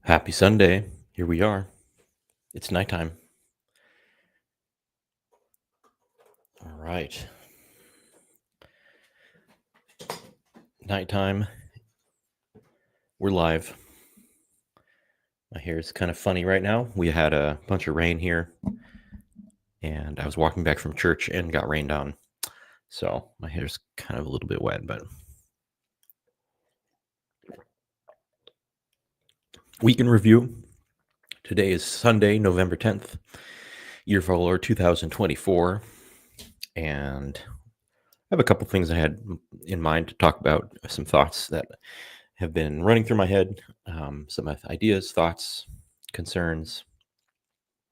Happy Sunday. Here we are. It's nighttime. All right. Nighttime. We're live. My hair is kind of funny right now. We had a bunch of rain here, and I was walking back from church and got rained on. So my hair's kind of a little bit wet, but week in review. Today is Sunday, November 10th, year of our Lord 2024. And I have a couple things I had in mind to talk about, some thoughts that have been running through my head, some ideas, thoughts, concerns.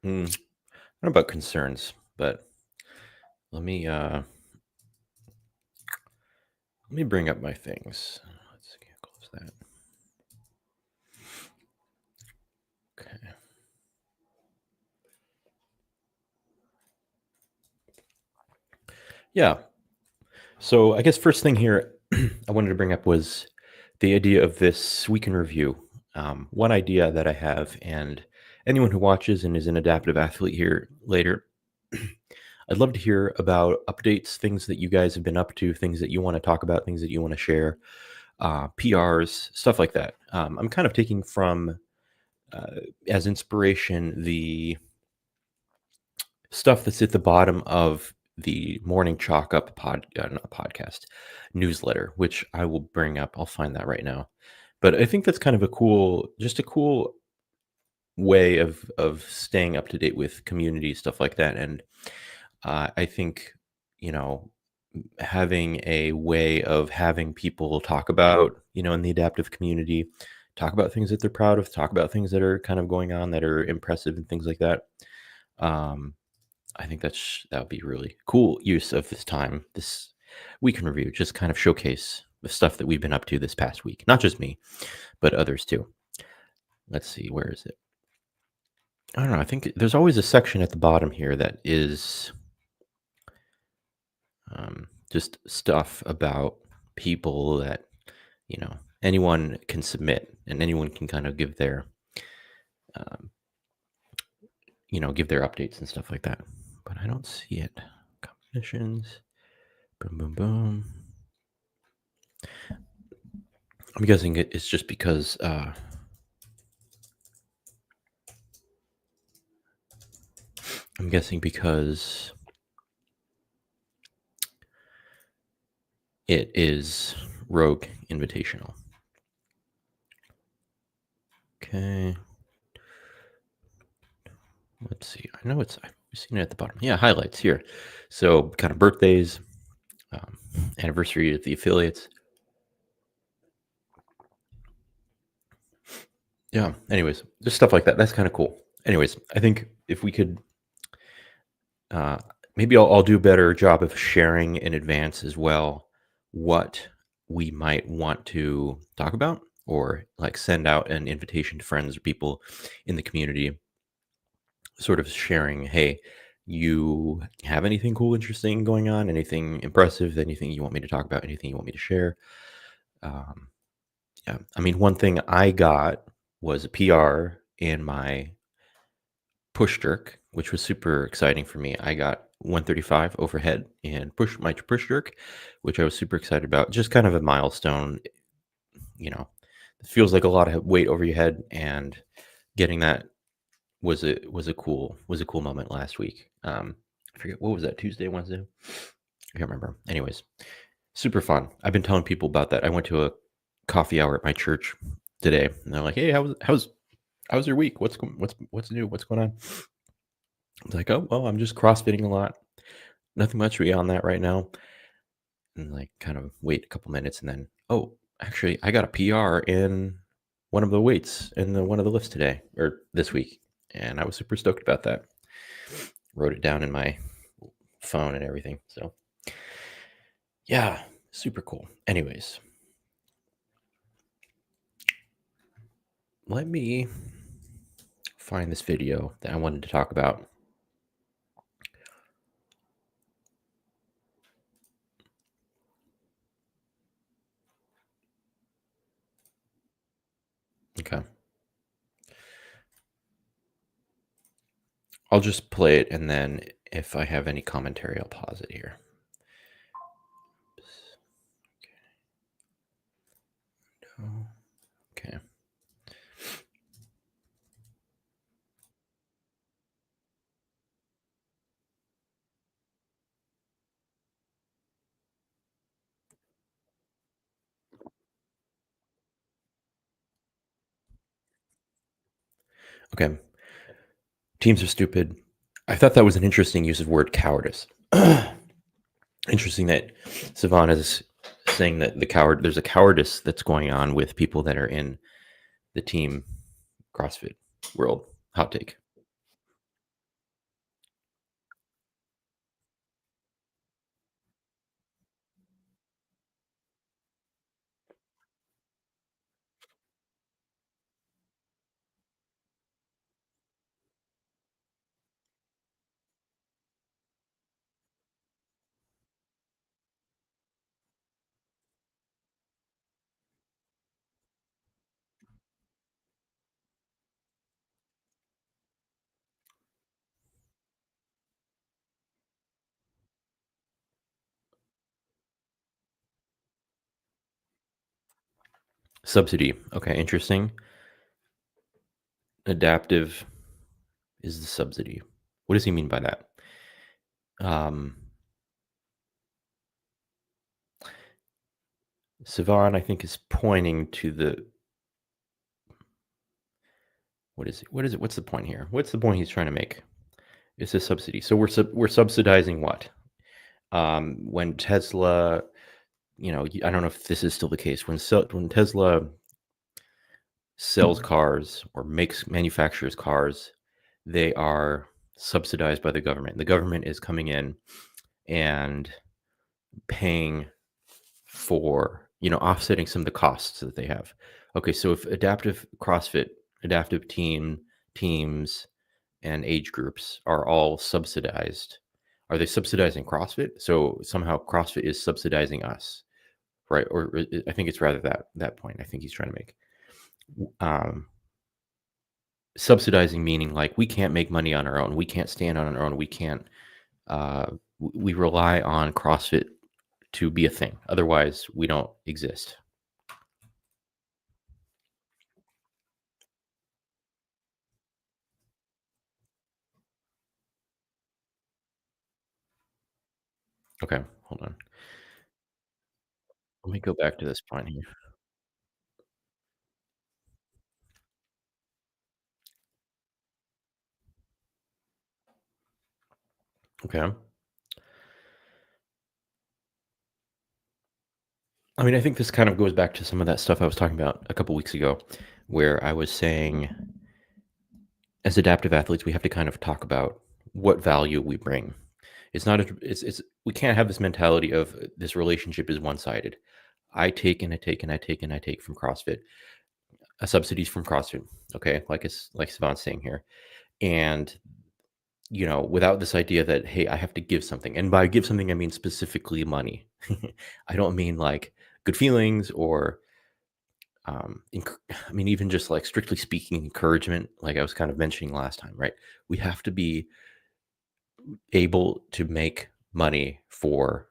Not about concerns, but let me bring up my things. Let's see, close that. Okay. Yeah. So I guess first thing here I wanted to bring up was the idea of this week in review. One idea that I have, and anyone who watches and is an adaptive athlete here later, I'd love to hear about updates, things that you guys have been up to, things that you want to talk about, things that you want to share, PRs, stuff like that. I'm kind of taking from as inspiration the stuff that's at the bottom of the Morning Chalk Up not podcast newsletter, which I will bring up. I'll find that right now. But I think that's kind of just a cool way of staying up to date with community stuff like that. And I think you know having a way of having people talk about in the adaptive community, talk about things that they're proud of, talk about things that are kind of going on that are impressive and things like that. Um, I think that would be really cool use of this time, this week in review, just kind of showcase the stuff that we've been up to this past week. Not just me, but others too. Let's see, where is it? I don't know. I think there's always a section at the bottom here that is just stuff about people that anyone can submit and anyone can kind of um, give their updates and stuff like that. But I don't see it. Competitions. Boom, boom, boom. I'm guessing it's just because it is Rogue Invitational. Okay. Let's see. I know I've seen it at the bottom. Yeah, highlights here. So kind of birthdays, anniversary of the affiliates. Yeah. Anyways, just stuff like that. That's kind of cool. Anyways, I think if we could, uh, maybe I'll do a better job of sharing in advance as well what we might want to talk about, or like send out an invitation to friends or people in the community, sort of sharing, hey, you have anything cool, interesting going on, anything impressive, anything you want me to talk about, anything you want me to share. Um, yeah. I mean, one thing I got was a PR in my push jerk, which was super exciting for me. I got 135 overhead and my push jerk, which I was super excited about. Just kind of a milestone, you know. It feels like a lot of weight over your head, and getting that was a cool moment last week. I forget, what was that, Tuesday, Wednesday? I can't remember. Anyways, super fun. I've been telling people about that. I went to a coffee hour at my church today, and they're like, "Hey, how's your week? What's new? What's going on?" I was like, "Oh, well, I'm just CrossFitting a lot. Nothing much beyond that right now." And like, kind of wait a couple minutes, and then, "Oh, actually, I got a PR in one of the weights in one of the lifts today or this week," and I was super stoked about that. Wrote it down in my phone and everything. So yeah, super cool. Anyways, let me find this video that I wanted to talk about. Okay. I'll just play it, and then if I have any commentary, I'll pause it here. Okay. Okay. Teams are stupid. I thought that was an interesting use of word cowardice. Interesting that Savan is saying that there's a cowardice that's going on with people that are in the team CrossFit world. Hot take. Subsidy. Okay, interesting. Adaptive is the subsidy. What does he mean by that? Um, Savan, I think, is pointing to the what is it? What is it? What's the point here? What's the point he's trying to make? It's a subsidy. So we're subsidizing what? When Tesla, I don't know if this is still the case. When Tesla sells cars or manufactures cars, they are subsidized by the government. The government is coming in and paying for, offsetting some of the costs that they have. Okay, so if adaptive CrossFit, adaptive teams, and age groups are all subsidized, are they subsidizing CrossFit? So somehow CrossFit is subsidizing us, right? Or I think it's rather that point. I think he's trying to make. Um, Subsidizing meaning like we can't make money on our own. We can't stand on our own. We can't. We rely on CrossFit to be a thing. Otherwise, we don't exist. Okay, hold on. Let me go back to this point here. Okay. I mean, I think this kind of goes back to some of that stuff I was talking about a couple weeks ago, where I was saying, as adaptive athletes, we have to kind of talk about what value we bring. It's not it's we can't have this mentality of this relationship is one-sided. I take and I take and I take and I take from CrossFit, subsidies from CrossFit. Okay, like Savant's saying here, and without this idea that hey, I have to give something, and by give something I mean specifically money. I don't mean like good feelings or I mean even just like strictly speaking encouragement, like I was kind of mentioning last time, right? We have to be able to make money for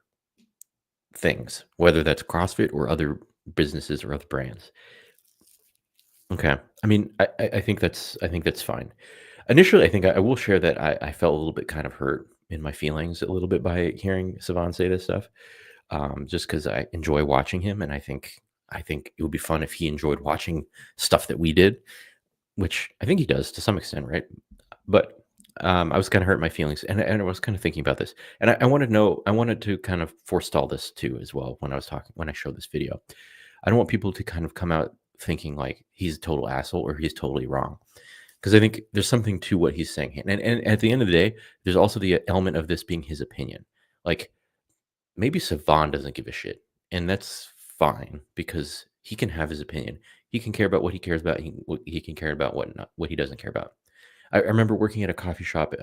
things, whether that's CrossFit or other businesses or other brands. Okay. I mean, I think that's fine. Initially, I think I will share that I felt a little bit kind of hurt in my feelings a little bit by hearing Savan say this stuff, just because I enjoy watching him, and I think it would be fun if he enjoyed watching stuff that we did, which I think he does to some extent, right? But I was kind of hurt my feelings, and I was kind of thinking about this, and I wanted to kind of forestall this too as well when I showed this video. I don't want people to kind of come out thinking like he's a total asshole or he's totally wrong. Because I think there's something to what he's saying. And at the end of the day, there's also the element of this being his opinion. Like maybe Savan doesn't give a shit. And that's fine because he can have his opinion. He can care about what he cares about. He can care about what he doesn't care about. I remember working at a coffee shop,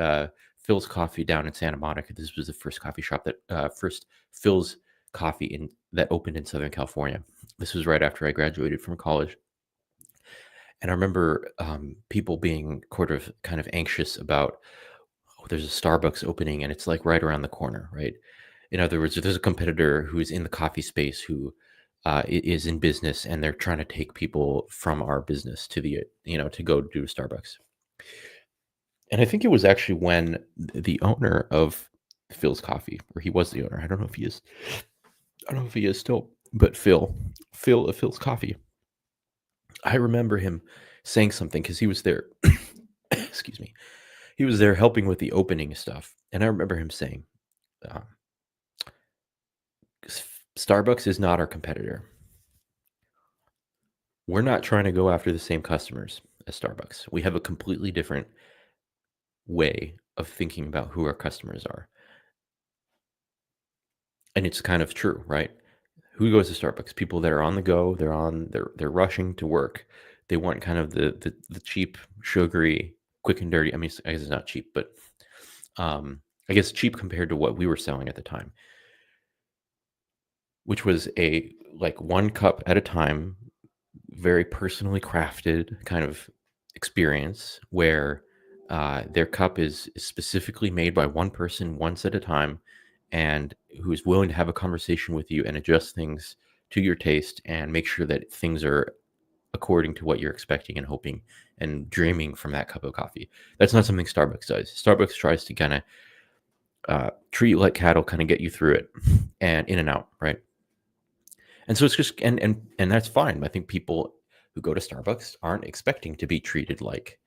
Phil's Coffee down in Santa Monica. This was the first coffee shop first Phil's Coffee that opened in Southern California. This was right after I graduated from college, and I remember people being kind of anxious about there's a Starbucks opening and it's like right around the corner, right? In other words, if there's a competitor who's in the coffee space who is in business and they're trying to take people from our business to the, to go do Starbucks. And I think it was actually when the owner of Phil's Coffee, or he was the owner. I don't know if he is. I don't know if he is still, but Phil of Phil's Coffee. I remember him saying something because he was there. Excuse me. He was there helping with the opening stuff, and I remember him saying, uh, "Starbucks is not our competitor. We're not trying to go after the same customers as Starbucks. We have a completely different way of thinking about who our customers are." And it's kind of true, right? Who goes to Starbucks? People that are on the go, they're rushing to work. They want kind of the cheap, sugary, quick and dirty. I mean, I guess it's not cheap, but I guess cheap compared to what we were selling at the time, which was a like one cup at a time, very personally crafted kind of experience where their cup is specifically made by one person once at a time, and who is willing to have a conversation with you and adjust things to your taste and make sure that things are according to what you're expecting and hoping and dreaming from that cup of coffee. That's not something Starbucks does. Starbucks tries to kind of treat you like cattle, kind of get you through it and in and out, right? And so it's just and that's fine. I think people who go to Starbucks aren't expecting to be treated like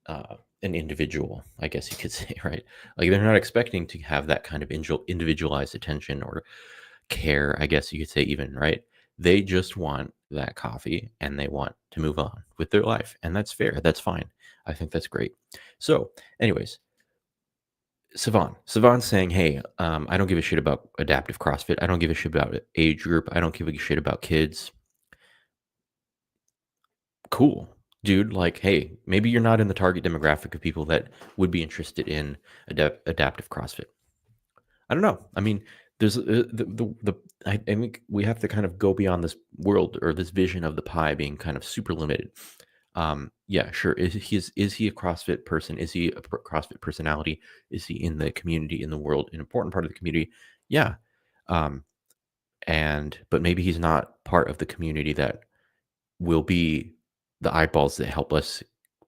an individual, I guess you could say, right? Like they're not expecting to have that kind of individualized attention or care, I guess you could say, even, right? They just want that coffee and they want to move on with their life. And that's fair. That's fine. I think that's great. So, anyways, Savan's saying, hey, I don't give a shit about adaptive CrossFit. I don't give a shit about age group. I don't give a shit about kids. Cool, dude. Like, hey, maybe you're not in the target demographic of people that would be interested in adaptive CrossFit. I don't know. I mean, there's I think we have to kind of go beyond this world or this vision of the pie being kind of super limited. Yeah, sure. Is he a CrossFit person? Is he a CrossFit personality? Is he in the community, in the world, an important part of the community? Yeah. Um, but maybe he's not part of the community that will be the eyeballs that help us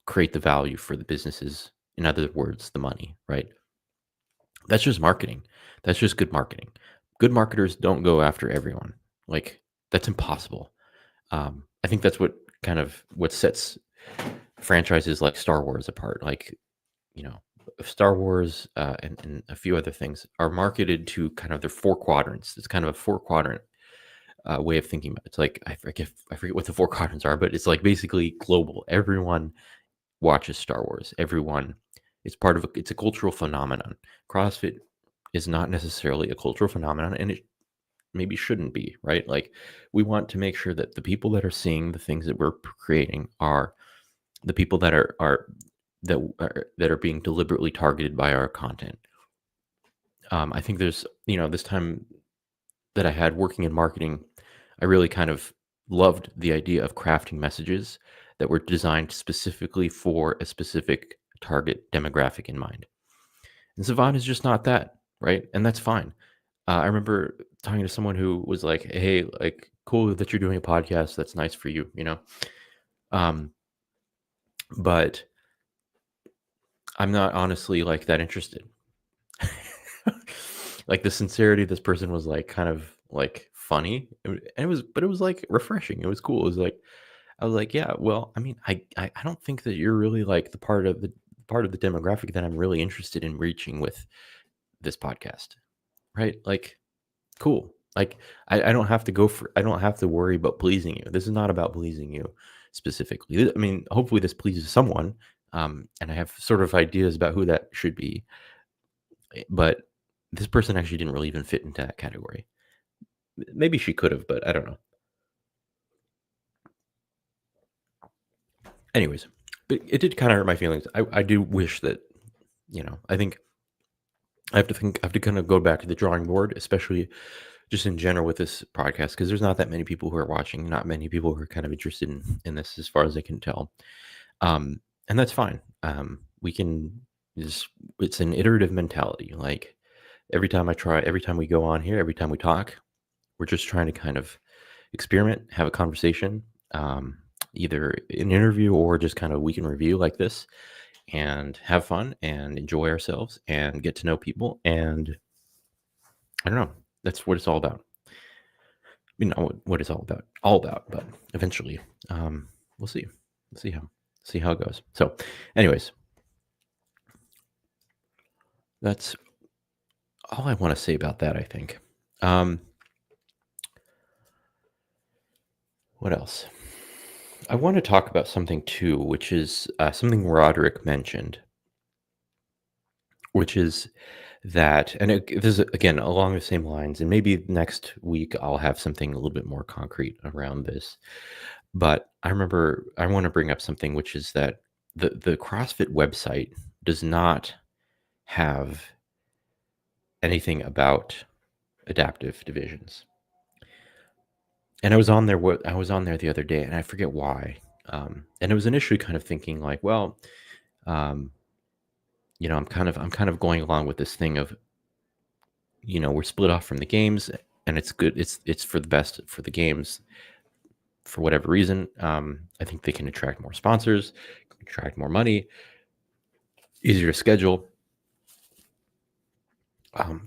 create the value for the businesses. In other words, the money, right? That's just marketing. That's just good marketing. Good marketers don't go after everyone. Like that's impossible. I think that's what sets franchises like Star Wars apart. Like, you know, Star Wars and a few other things are marketed to kind of their four quadrants. It's kind of a four quadrant way of thinking about it. It's like I forget what the four quadrants are, but it's like basically global. Everyone watches Star Wars. Everyone it's a cultural phenomenon. CrossFit is not necessarily a cultural phenomenon, and it maybe shouldn't be, right? Like we want to make sure that the people that are seeing the things that we're creating are the people that are being deliberately targeted by our content. I think there's, this time that I had working in marketing, I really kind of loved the idea of crafting messages that were designed specifically for a specific target demographic in mind. And Savan is just not that, right? And that's fine. I remember talking to someone who was like, "Hey, like, cool that you're doing a podcast. That's nice for you, you know." Um, but I'm not honestly like that interested. Like the sincerity of this person was like kind of like funny, and but it was like refreshing. It was cool. It was like I was like, yeah, well, I mean, I don't think that you're really like the part of the demographic that I'm really interested in reaching with this podcast, right? Like, cool. Like, I don't have to I don't have to worry about pleasing you. This is not about pleasing you specifically. I mean, hopefully this pleases someone. And I have sort of ideas about who that should be, but this person actually didn't really even fit into that category. Maybe she could have, but I don't know. Anyways, but it did kind of hurt my feelings. I do wish that, I think I have to kind of go back to the drawing board, especially just in general with this podcast, because there's not that many people who are watching, not many people who are kind of interested in this, as far as I can tell. And that's fine. We can It's an iterative mentality. Like every time we go on here, every time we talk, we're just trying to kind of experiment, have a conversation, um, either an interview or just kind of week in review like this, and have fun and enjoy ourselves and get to know people. And I don't know, that's what it's all about. What it's all about, but eventually, we'll see. We'll see how it goes. So, anyways, that's all I want to say about that, I think. What else? I want to talk about something too, which is something Roderick mentioned, which is that, and this is again along the same lines, and maybe next week I'll have something a little bit more concrete around this. But I want to bring up something, which is that the CrossFit website does not have anything about adaptive divisions. And I was on there. I was on there the other day, and I forget why. And it was initially kind of thinking like, well, um, I'm kind of going along with this thing of, we're split off from the games, and it's good. It's for the best for the games, for whatever reason. I think they can attract more sponsors, attract more money, easier to schedule,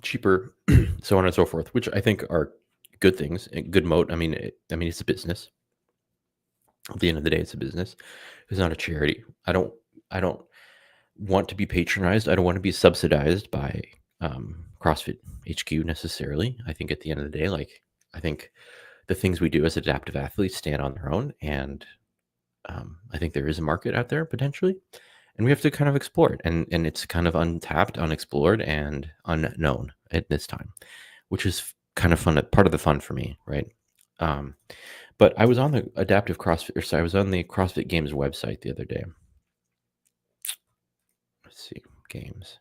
cheaper, so on and so forth, which I think are good things, good moat. I mean, it's a business. At the end of the day, it's a business. It's not a charity. I don't want to be patronized. I don't want to be subsidized by CrossFit HQ necessarily. I think at the end of the day, I think the things we do as adaptive athletes stand on their own, and I think there is a market out there potentially, and we have to kind of explore it. And it's kind of untapped, unexplored, and unknown at this time, which is kind of fun. Part of the fun for me, right? But I was on the adaptive CrossFit, or sorry, I was on the CrossFit Games website the other day. Let's see, games.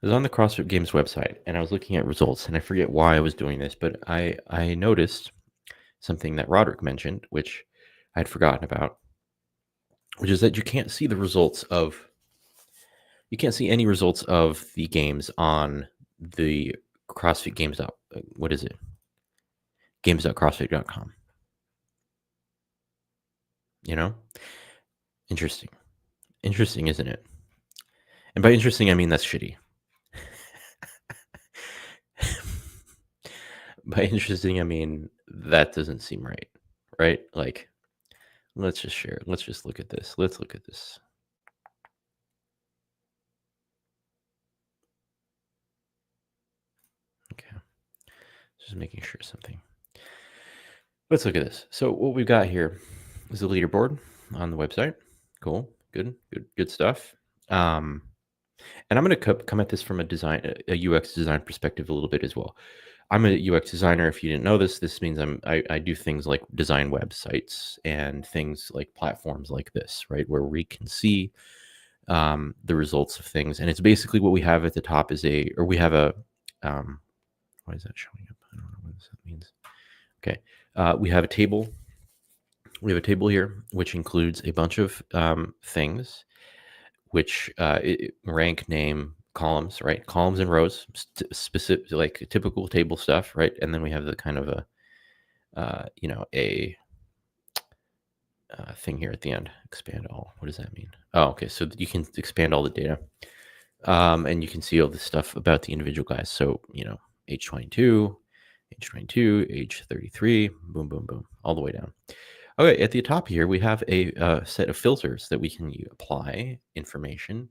I was on the CrossFit Games website, and I was looking at results, and I forget why I was doing this, but I noticed something that Roderick mentioned, which I'd forgotten about, which is that you can't see any results of the games on the CrossFit Games. What is it? Games.crossfit.com. Interesting, isn't it? And by interesting, I mean that's shitty. By interesting, I mean that doesn't seem right? Like, let's just look at this. Let's look at this. Okay, just making sure something. Let's look at this. So what we've got here is a leaderboard on the website. Cool, good stuff. And I'm going to come at this from a UX design perspective a little bit as well. I'm a UX designer. If you didn't know this means I do things like design websites and things like platforms like this, right, where we can see the results of things. And it's basically what we have at the top we have a why is that showing up? I don't know what that means. Okay, we have a table. We have a table here which includes a bunch of things, which rank, name, columns, right? Columns and rows, specific, like typical table stuff, right? And then we have the kind of a thing here at the end. Expand all. What does that mean? Oh, okay. So you can expand all the data, and you can see all the stuff about the individual guys. So age 22, age 33, boom, boom, boom, all the way down. Okay, at the top here, we have a set of filters that we can apply information.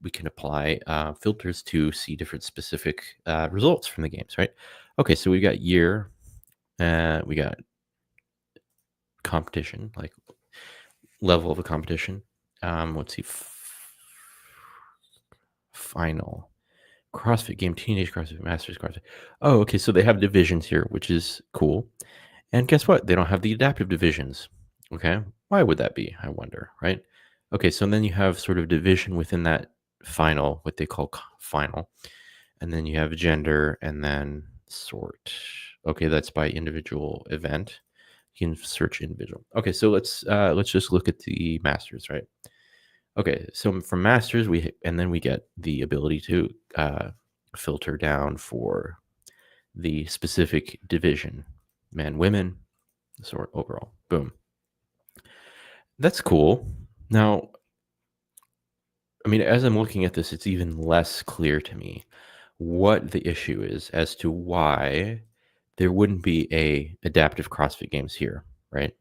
We can apply filters to see different specific results from the games, right? Okay, so we got year, we got competition, like level of a competition. Let's see, final CrossFit game, teenage CrossFit, masters CrossFit. Oh, okay, so they have divisions here, which is cool. And guess what? They don't have the adaptive divisions. Okay, why would that be? I wonder, right? Okay, so then you have sort of division within that final, what they call final, and then you have gender and then sort. Okay, that's by individual event. You can search individual. Okay, so let's just look at the masters, right? Okay, so from masters, and then we get the ability to filter down for the specific division, men, women, sort overall. Boom. That's cool. Now, I mean, as I'm looking at this, it's even less clear to me what the issue is as to why there wouldn't be a adaptive CrossFit Games here, right?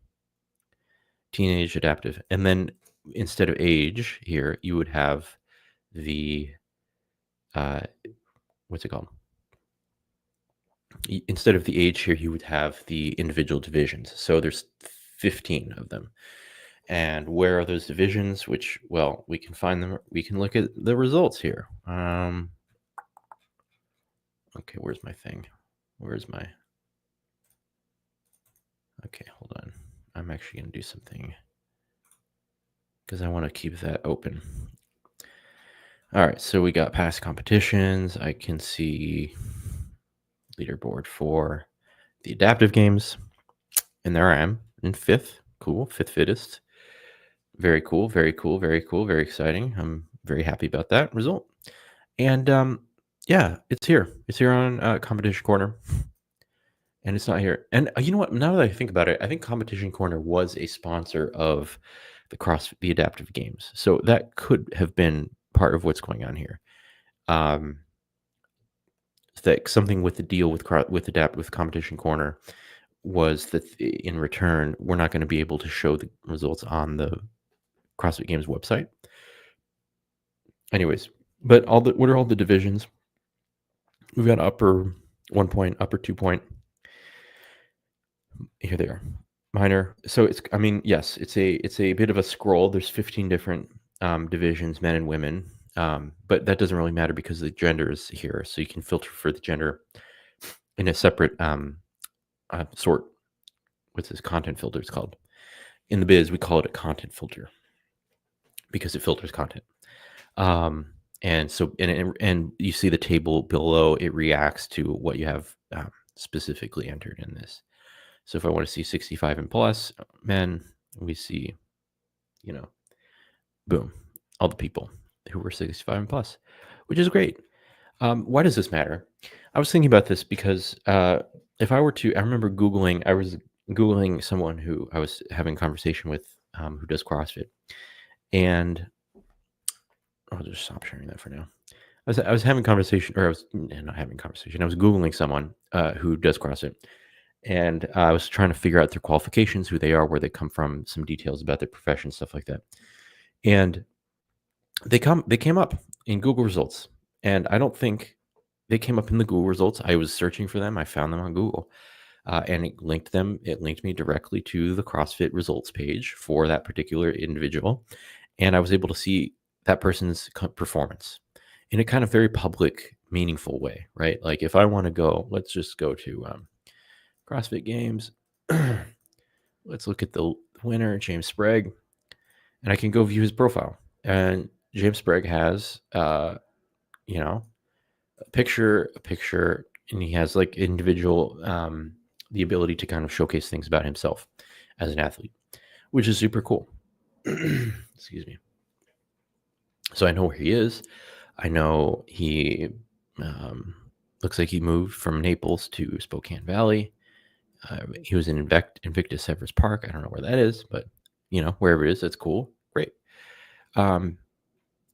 Teenage adaptive, and then instead of age here, you would have the uh, what's it called? Instead of the age here, you would have the individual divisions. So there's 15 of them. And where are those divisions? Which, well, we can find them. We can look at the results here. Okay, where's my thing? Where's my... Okay, hold on. I'm actually going to do something because I want to keep that open. All right, so we got past competitions. I can see leaderboard for the adaptive games. And there I am in 5th. Cool, 5th fittest. Very cool, very cool, very cool, very exciting. I'm very happy about that result. And yeah, it's here. It's here on Competition Corner. And it's not here. And you know what? Now that I think about it, I think Competition Corner was a sponsor of the adaptive games. So that could have been part of what's going on here. That something with the deal with Competition Corner was that in return, we're not going to be able to show the results on the CrossFit Games website. Anyways, but what are all the divisions? We've got upper 1 point, upper 2 point. Here they are. Minor. So it's, I mean, yes, it's a bit of a scroll. There's 15 different divisions, men and women. But that doesn't really matter because the gender is here. So you can filter for the gender in a separate sort. What's this content filter? It's called. In the biz, we call it a content filter because it filters content. And so, and you see the table below, it reacts to what you have specifically entered in this. So if I want to see 65 and plus men, we see, you know, boom, all the people who were 65 and plus, which is great. Why does this matter? I was thinking about this because if I were to, I remember I was Googling someone who I was having a conversation with who does CrossFit. And I'll just stop sharing that for now. I was having conversation, or I was not having conversation. I was Googling someone who does CrossFit. And I was trying to figure out their qualifications, who they are, where they come from, some details about their profession, stuff like that. And they came up in Google results. And I don't think they came up in the Google results. I was searching for them. I found them on Google. And it linked them. It linked me directly to the CrossFit results page for that particular individual. And I was able to see that person's performance in a kind of very public, meaningful way, right? Like if I want to go, let's just go to CrossFit Games. Let's look at the winner, James Sprague, and I can go view his profile. And James Sprague has, you know, a picture, and he has like individual, the ability to kind of showcase things about himself as an athlete, which is super cool. Excuse me. So I know where he is. I know he looks like he moved from Naples to Spokane Valley. He was in Invictus Everest Park. I don't know where that is, but you know, wherever it is, that's cool. Great. And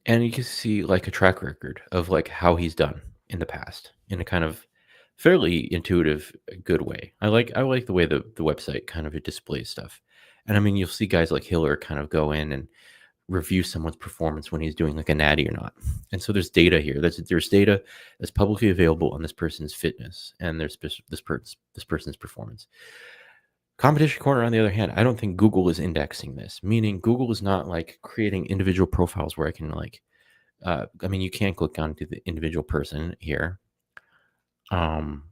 you can see like a track record of like how he's done in the past in a kind of fairly intuitive, good way. I like the way the website kind of displays stuff. And I mean, you'll see guys like Hiller kind of go in and review someone's performance when he's doing like a natty or not. And so there's data here. There's data that's publicly available on this person's fitness and there's this person's performance. Competition Corner, on the other hand, I don't think Google is indexing this, meaning Google is not like creating individual profiles where I can like, I mean, you can't click onto the individual person here and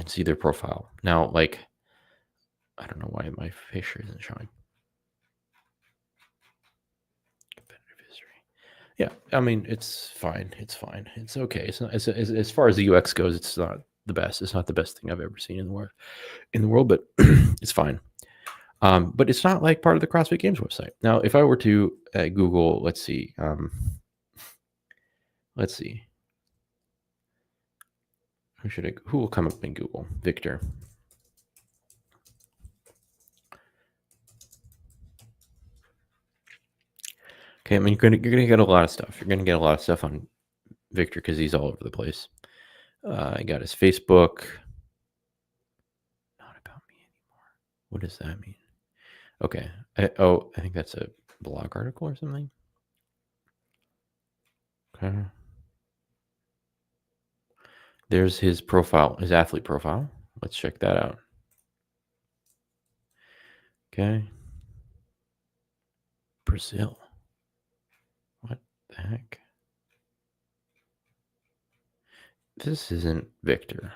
see their profile. Now, like, I don't know why my picture isn't showing. Yeah, I mean, it's fine. It's fine. It's okay. It's not as far as the UX goes. It's not the best. It's not the best thing I've ever seen in the world, but it's fine. But it's not like part of the CrossFit Games website. Now, if I were to Google, let's see, who will come up in Google? Victor. Okay, I mean, you're gonna get a lot of stuff. You're gonna get a lot of stuff on Victor because he's all over the place. I got his Facebook. Not about me anymore. What does that mean? Okay. I think that's a blog article or something. Okay. There's his profile, his athlete profile. Let's check that out. Okay. Brazil. What the heck? This isn't Victor.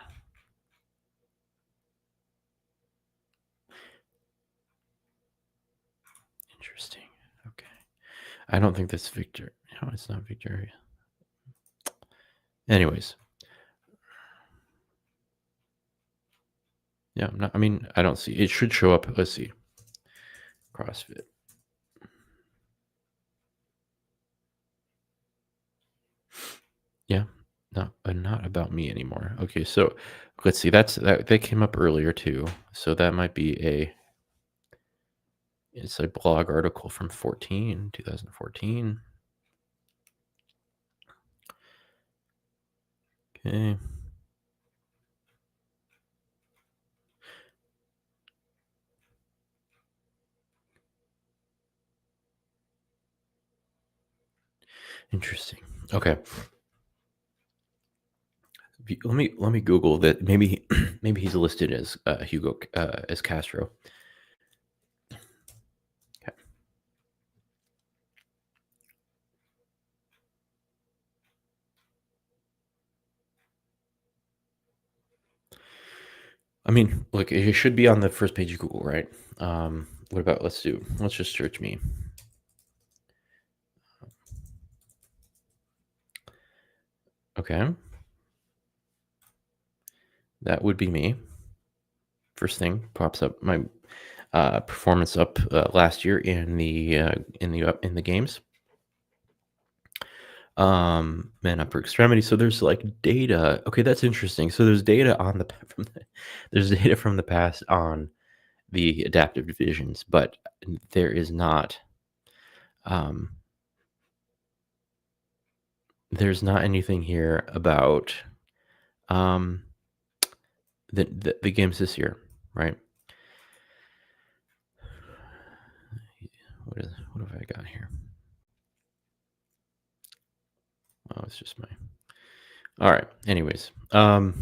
Interesting. Okay. I don't think that's Victor. No, it's not Victor. Anyways. Yeah, I don't see. It should show up. Let's see. CrossFit. Yeah. Not about me anymore. Okay, so let's see. That came up earlier too. So that might be it's a blog article from 2014. Okay. Interesting. Okay. Let me Google that. Maybe he's listed as Hugo as Castro. Okay. I mean, look, it should be on the first page of Google, right? What about let's just search me. Okay. That would be me. First thing pops up my performance up last year in the games. Man upper extremity. So there's like data. Okay, that's interesting. So there's data there's data from the past on the adaptive divisions, but there is not there's not anything here about the games this year, right? What have I got here? Oh, it's just my. All right. Anyways, bunch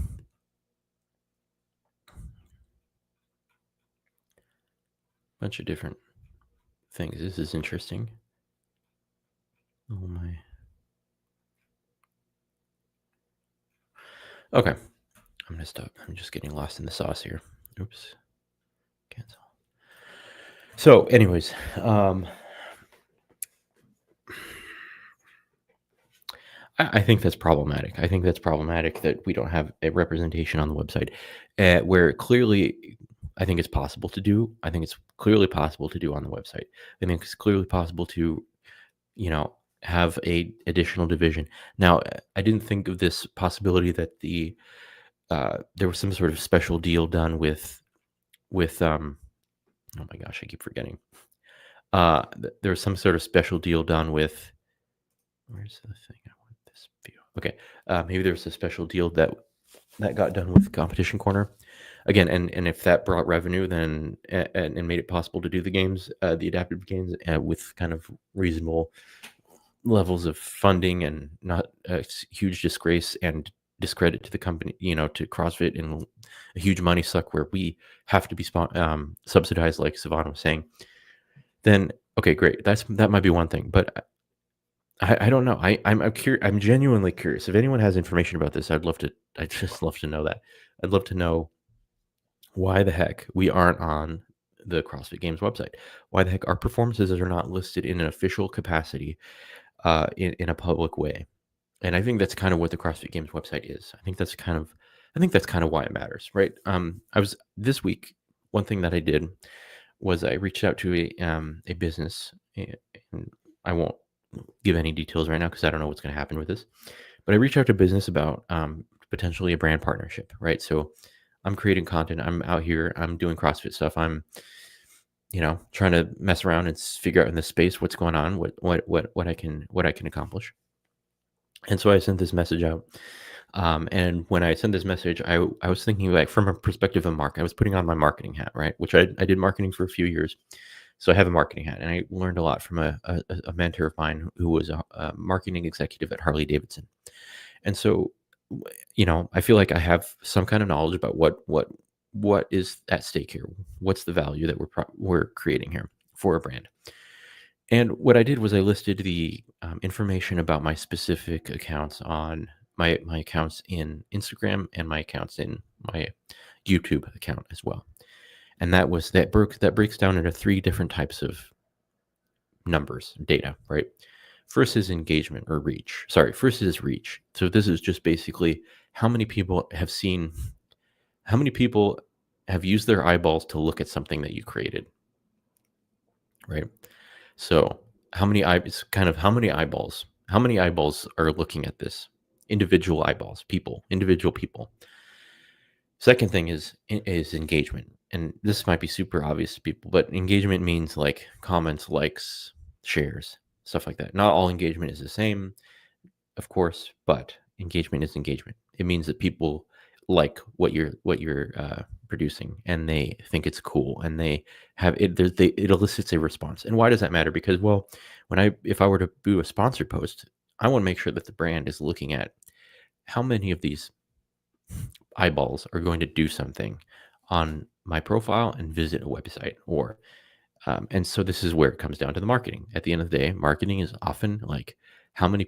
of different things. This is interesting. Oh my. Okay. I'm gonna stop. I'm just getting lost in the sauce here. Oops. Cancel. So, anyways, I think that's problematic. I think that's problematic that we don't have a representation on the website where clearly I think it's possible to do. I think it's clearly possible to do on the website. I think it's clearly possible to, have a additional division. Now, I didn't think of this possibility that there was some sort of special deal done with oh my gosh, I keep forgetting. There was some sort of special deal done with. Where's the thing? I want this view. Okay, maybe there was a special deal that got done with Competition Corner. Again, and if that brought revenue, then and made it possible to do the games, the adaptive games, with kind of reasonable levels of funding and not a huge disgrace and discredit to the company, to CrossFit and a huge money suck where we have to be subsidized, like Savannah was saying, then okay, great. That might be one thing, but I don't know. I'm genuinely curious. If anyone has information about this, I'd just love to know that. I'd love to know why the heck we aren't on the CrossFit Games website. Why the heck our performances are not listed in an official capacity, in a public way. And I think that's kind of what the CrossFit Games website is. I think that's kind of why it matters, right? I was this week. One thing that I did was I reached out to a business, and I won't give any details right now because I don't know what's going to happen with this. But I reached out to business about potentially a brand partnership, right? So I'm creating content. I'm out here. I'm doing CrossFit stuff. I'm trying to mess around and figure out in this space what's going on, what I can accomplish. And so I sent this message out. And when I sent this message, I was thinking, like, from a perspective of market. I was putting on my marketing hat, right? Which I did marketing for a few years. So I have a marketing hat, and I learned a lot from a mentor of mine who was a marketing executive at Harley Davidson. And so, I feel like I have some kind of knowledge about what is at stake here. What's the value that we're creating here for a brand? And what I did was I listed the information about my specific accounts on my accounts in Instagram and my accounts in my YouTube account as well. And that breaks down into three different types of numbers, data, right? First is engagement or reach. Sorry, first is reach. So this is just basically how many people have used their eyeballs to look at something that you created, right? So it's kind of how many eyeballs are looking at this? Individual eyeballs, individual people. Second thing is engagement. And this might be super obvious to people, but engagement means like comments, likes, shares, stuff like that. Not all engagement is the same, of course, but engagement is engagement. It means that people like what you're producing, and they think it's cool, and they have it. It elicits a response. And why does that matter? Because, well, if I were to do a sponsored post, I want to make sure that the brand is looking at how many of these eyeballs are going to do something on my profile and visit a website, and so this is where it comes down to the marketing. At the end of the day, marketing is often like, how many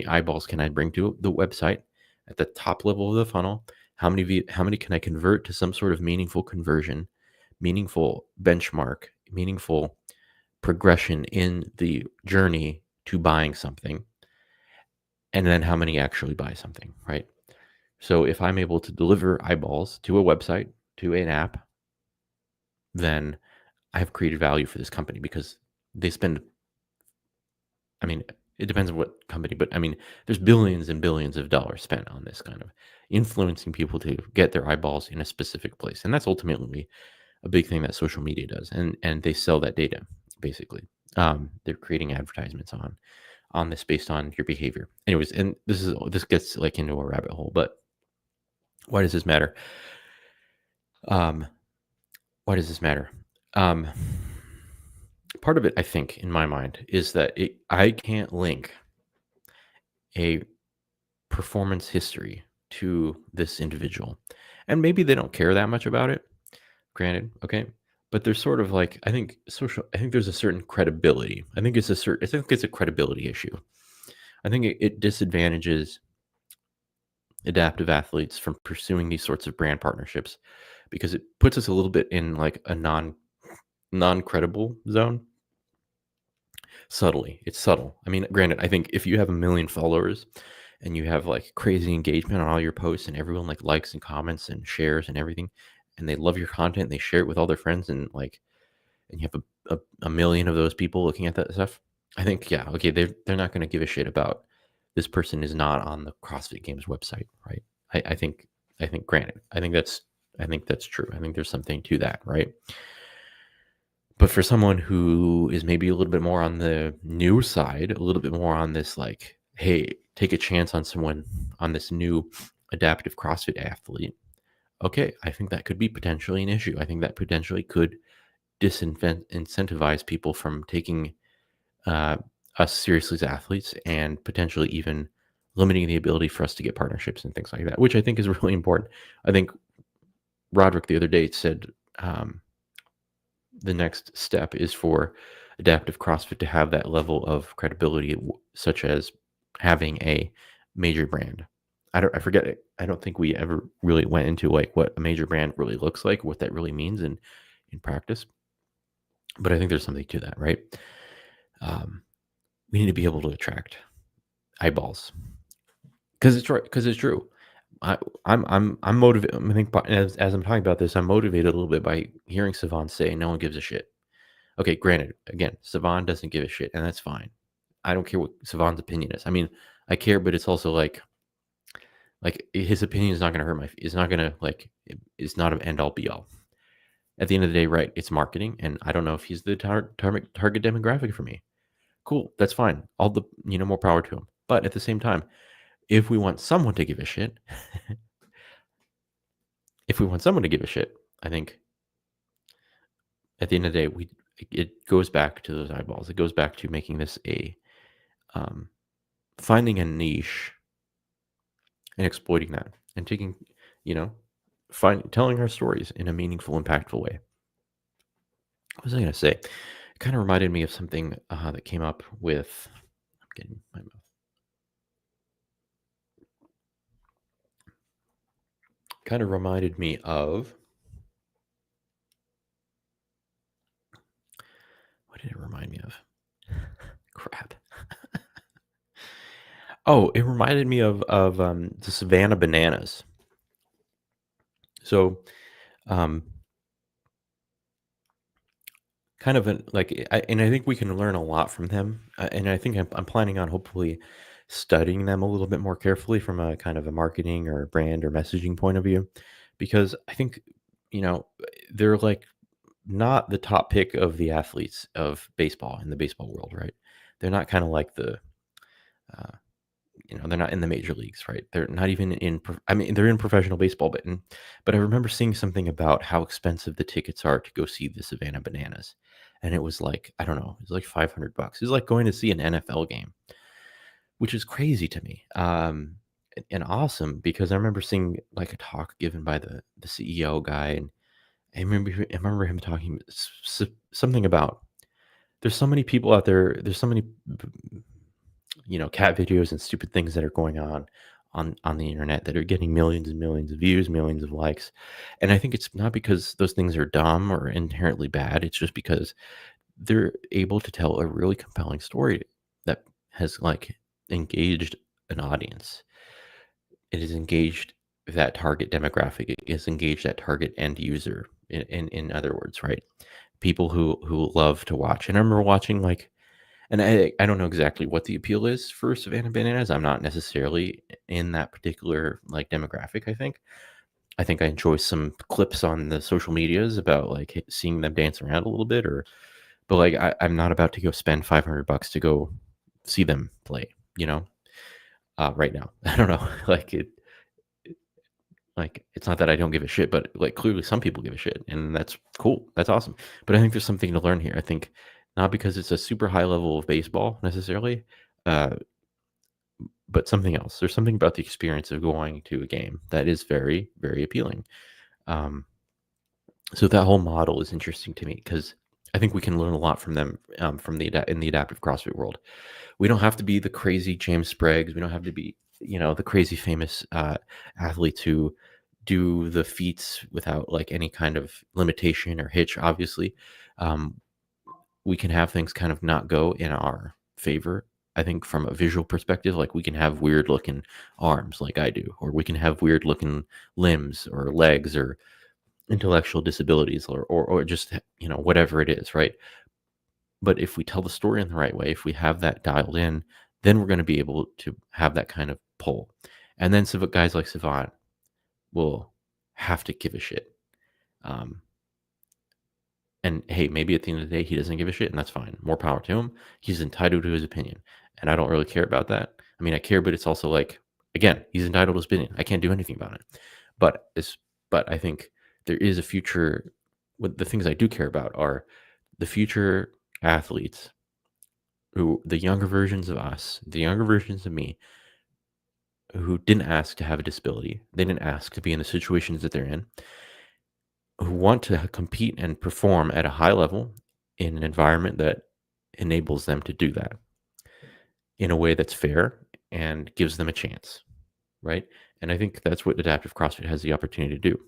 eyeballs can I bring to the website at the top level of the funnel? How many can I convert to some sort of meaningful conversion, meaningful benchmark, meaningful progression in the journey to buying something? And then how many actually buy something, right? So if I'm able to deliver eyeballs to a website, to an app, then I have created value for this company, because they spend, I mean, it depends on what company, but I mean, there's billions and billions of dollars spent on this kind of influencing people to get their eyeballs in a specific place. And that's ultimately a big thing that social media does. And they sell that data, basically. They're creating advertisements on this based on your behavior. Anyways, and this gets like into a rabbit hole, but why does this matter? Why does this matter? Part of it, I think, in my mind, is that I can't link a performance history to this individual. And maybe they don't care that much about it, granted, okay? But there's sort of like, I think there's a certain credibility. I think it's a credibility issue. I think it disadvantages adaptive athletes from pursuing these sorts of brand partnerships, because it puts us a little bit in like a non-credible zone. Subtly. It's subtle. I mean, granted, I think if you have 1 million followers and you have like crazy engagement on all your posts, and everyone like likes and comments and shares and everything, and they love your content, and they share it with all their friends, and you have a million of those people looking at that stuff, I think, yeah, okay, they're not going to give a shit about this person is not on the CrossFit Games website, right? I think granted, I think that's true. I think there's something to that, right? But for someone who is maybe a little bit more on the new side, a little bit more on this, like, hey, take a chance on someone, on this new adaptive CrossFit athlete, okay, I think that could be potentially an issue. I think that potentially could incentivize people from taking us seriously as athletes, and potentially even limiting the ability for us to get partnerships and things like that, which I think is really important. I think Roderick the other day said, the next step is for adaptive CrossFit to have that level of credibility, such as having a major brand. I forget it. I don't think we ever really went into like what a major brand really looks like, what that really means in practice. But I think there's something to that, right? We need to be able to attract eyeballs, because it's right. Because it's true. I'm motivated. I think as I'm talking about this, I'm motivated a little bit by hearing Savan say no one gives a shit. Okay, granted, again, Savan doesn't give a shit, and that's fine. I don't care what Savan's opinion is. I mean, I care, but it's also like his opinion is not going to hurt my. It's not going to it's not an end all be all. At the end of the day, right? It's marketing, and I don't know if he's the target demographic for me. Cool, that's fine. All the more power to him. But at the same time, if we want someone to give a shit, if we want someone to give a shit, I think at the end of the day, it goes back to those eyeballs. It goes back to making this a um, finding a niche and exploiting that, and taking, you know, telling our stories in a meaningful, impactful way. What was I going to say? It kind of reminded me of something that came up with. I'm getting my mouth. Kind of reminded me of. What did it remind me of? Crap. Oh, it reminded me of the Savannah Bananas. So, kind of and I think we can learn a lot from them. And I think I'm planning on hopefully studying them a little bit more carefully from a kind of a marketing or brand or messaging point of view, because I think they're like not the top pick of the athletes of baseball in the baseball world, right? They're not kind of like uh, they're not in the major leagues, right? They're not even I mean, they're in professional baseball, but I remember seeing something about how expensive the tickets are to go see the Savannah Bananas, and it was like, I don't know, it was like $500. It was like going to see an NFL game, which is crazy to me. And awesome, because I remember seeing like a talk given by the CEO guy, and I remember him talking something about there's so many people out there. There's so many cat videos and stupid things that are going on the internet that are getting millions and millions of views, millions of likes. And I think it's not because those things are dumb or inherently bad. It's just because they're able to tell a really compelling story that has engaged an audience. It has engaged that target demographic. It has engaged that target end user. In other words, right? People who love to watch. And I remember watching and I don't know exactly what the appeal is for Savannah Bananas. I'm not necessarily in that particular demographic. I think I enjoy some clips on the social medias about seeing them dance around a little bit, but I'm not about to go spend $500 to go see them play. Right now. I don't know. It's not that I don't give a shit, but clearly some people give a shit, and that's cool. That's awesome. But I think there's something to learn here. I think not because it's a super high level of baseball necessarily, uh, but something else. There's something about the experience of going to a game that is very, very appealing. Um, so that whole model is interesting to me because I think we can learn a lot from them from in the adaptive CrossFit world. We don't have to be the crazy James Spriggs. We don't have to be the crazy famous athletes who do the feats without any kind of limitation or hitch. Obviously, um, we can have things kind of not go in our favor. I think from a visual perspective, we can have weird looking arms like I do, or we can have weird looking limbs or legs or intellectual disabilities or just whatever it is, right? But if we tell the story in the right way, if we have that dialed in, then we're going to be able to have that kind of pull. And then guys like Savant will have to give a shit. And hey, maybe at the end of the day, he doesn't give a shit, and that's fine. More power to him. He's entitled to his opinion. And I don't really care about that. I mean, I care, but it's also again, he's entitled to his opinion. I can't do anything about it. But I think there is a future. What the things I do care about are the future athletes, who the younger versions of us, the younger versions of me, who didn't ask to have a disability. They didn't ask to be in the situations that they're in, who want to compete and perform at a high level in an environment that enables them to do that in a way that's fair and gives them a chance, right? And I think that's what adaptive CrossFit has the opportunity to do.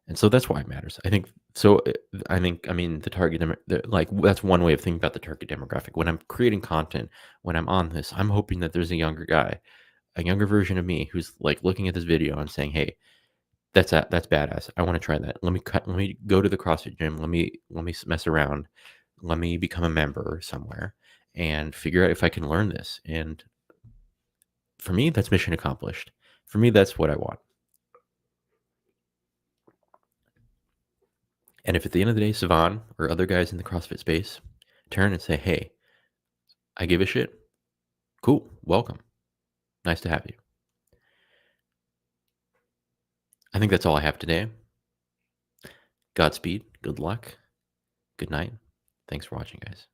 And so that's why it matters. I think so. I mean, the target that's one way of thinking about the target demographic. When I'm creating content, when I'm on this, I'm hoping that there's a younger guy, a younger version of me who's like looking at this video and saying, "Hey, that's badass. I want to try that. Let me go to the CrossFit gym. Let me mess around. Let me become a member somewhere and figure out if I can learn this." And for me, that's mission accomplished. For me, that's what I want. And if at the end of the day, Savan or other guys in the CrossFit space turn and say, "Hey, I give a shit," cool, welcome. Nice to have you. I think that's all I have today. Godspeed, good luck, good night. Thanks for watching, guys.